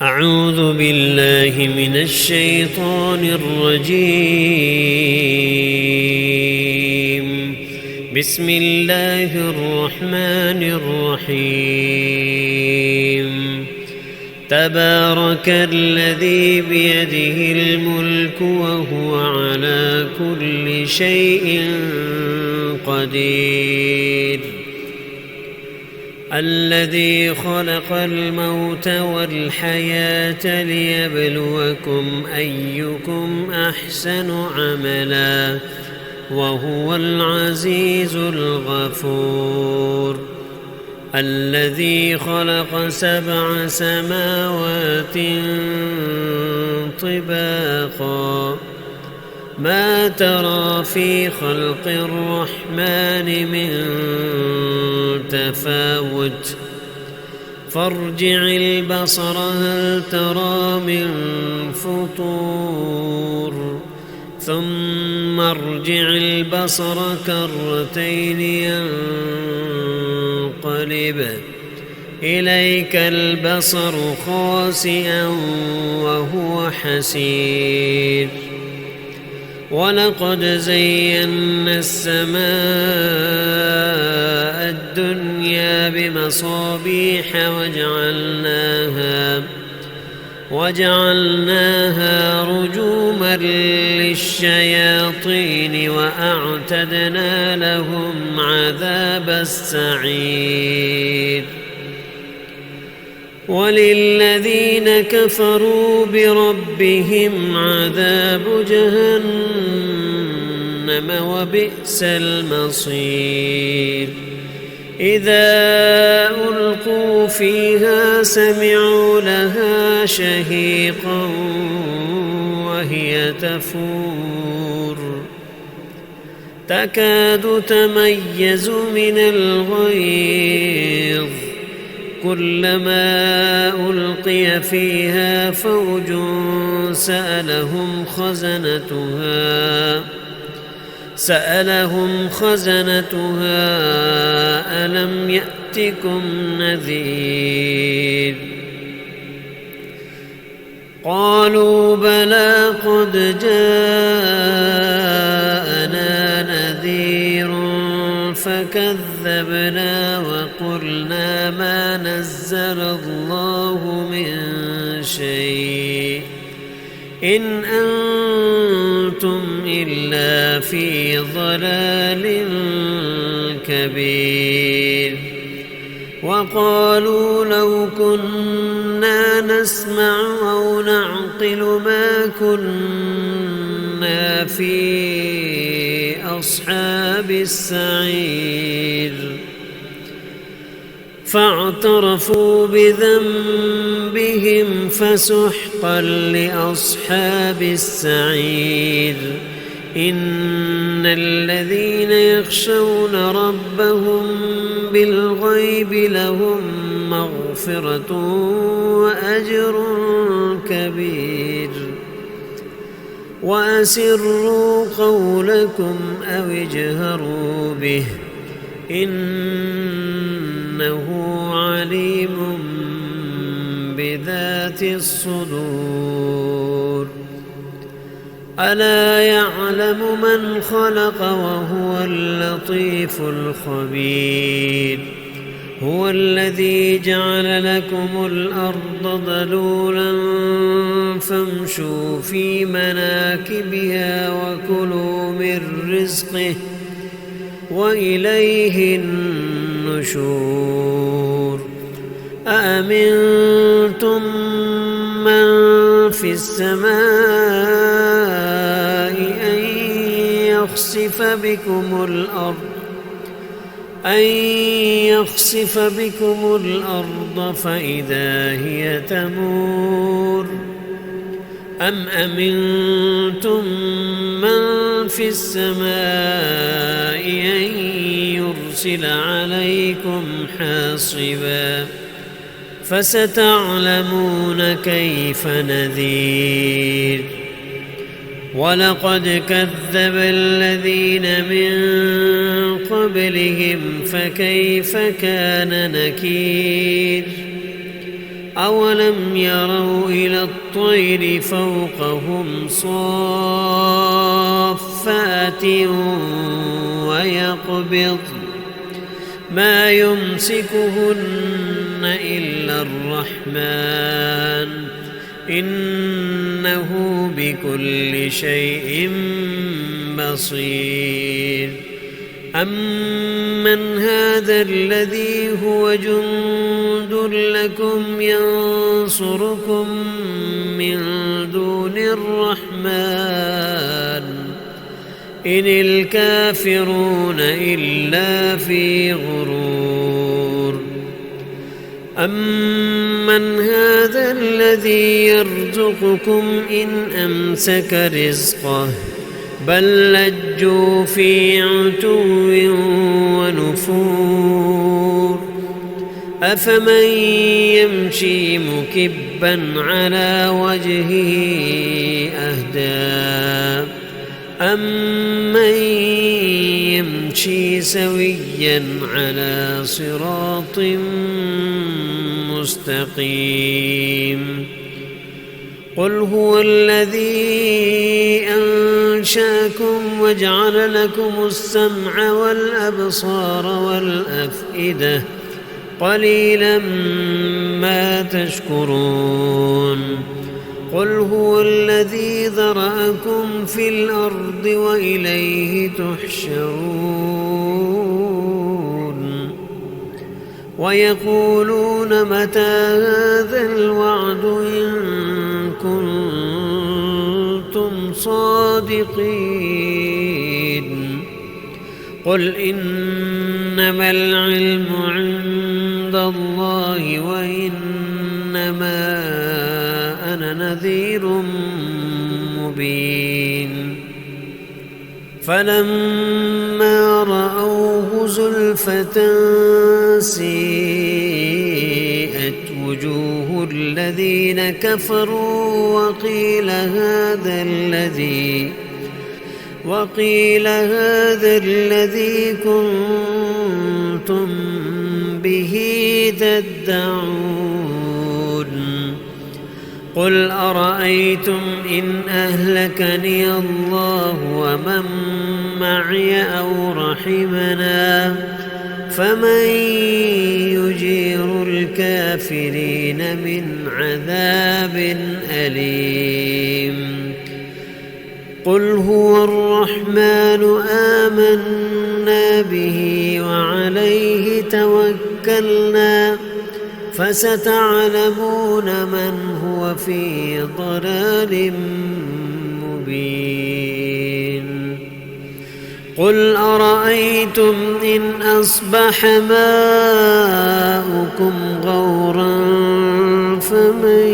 أعوذ بالله من الشيطان الرجيم. بسم الله الرحمن الرحيم. تبارك الذي بيده الملك وهو على كل شيء قدير. الذي خلق الموت والحياة ليبلوكم أيكم أحسن عملا وهو العزيز الغفور. الذي خلق 7 سماوات طباقا ما ترى في خلق الرحمن من تفاوت فارجع البصر هل ترى من فطور ثم ارجع البصر كرتين ينقلب إليك البصر خاسئا وهو حسير. ولقد زينا السماء الدنيا بمصابيح وجعلناها رجوما للشياطين وأعتدنا لهم عذاب السعير. وللذين كفروا بربهم عذاب جهنم وبئس المصير. إذا ألقوا فيها سمعوا لها شهيقا وهي تفور تكاد تميز من الغيظ كلما ألقي فيها فوج سألهم خزنتها ألم يأتكم نذير. قالوا بلى قد جاءنا نذير فكذبنا وقلنا ما نزل الله من شيء إن أنتم إلا في ضلال كبير. وقالوا لو كنا نسمع أو نعقل ما كنا في أصحاب السعير. فاعترفوا بذنبهم فسحقا لأصحاب السعير. إن الذين يخشون ربهم بالغيب لهم مغفرة وأجر كبير. وأسروا قولكم أو اجهروا به إنه عليم بذات الصدور. ألا يعلم من خلق وهو اللطيف الخبير. هو الذي جعل لكم الأرض ذلولا فامشوا في مناكبها وكلوا من رزقه وإليه النشور. أأمنتم من في السماء أن يخسف بكم الأرض فإذا هي تمور أم أمنتم من في السماء أن يرسل عليكم حاصبا فستعلمون كيف نذير. ولقد كذب الذين من قبلهم فكيف كان نكير. أولم يروا إلى الطير فوقهم صافات ويقبض ما يمسكهن إلا الرحمن إنه بكل شيء بصير أمن هذا الذي هو جند لكم ينصركم من دون الرحمن إن الكافرون إلا في غرور أمن هذا الذي يرزقكم إن أمسك رزقه بل لجوا في عتو ونفور أفمن يمشي مكبا على وجهه أهدى أمن يمشي سويا على صراط مستقيم قل هو الذي أنشأكم وجعل لكم السمع والأبصار والأفئدة قليلا ما تشكرون قل هو الذي ذرأكم في الأرض وإليه تحشرون ويقولون متى هذا الوعد إن كنتم صادقين قل إنما العلم عند الله وإنما أنا نذير مبين فلما رأوه زلفة سيئت وجوه الذين كفروا وقيل هذا الذي كنتم به تدعون قل أرأيتم إن أهلكني الله ومن معي أو رحمنا فمن يجير الكافرين من عذاب أليم قل هو الرحمن آمنا به وعليه توكلنا فستعلمون من هو في ضلال مبين قل أرأيتم إن أصبح ماؤكم غورا فمن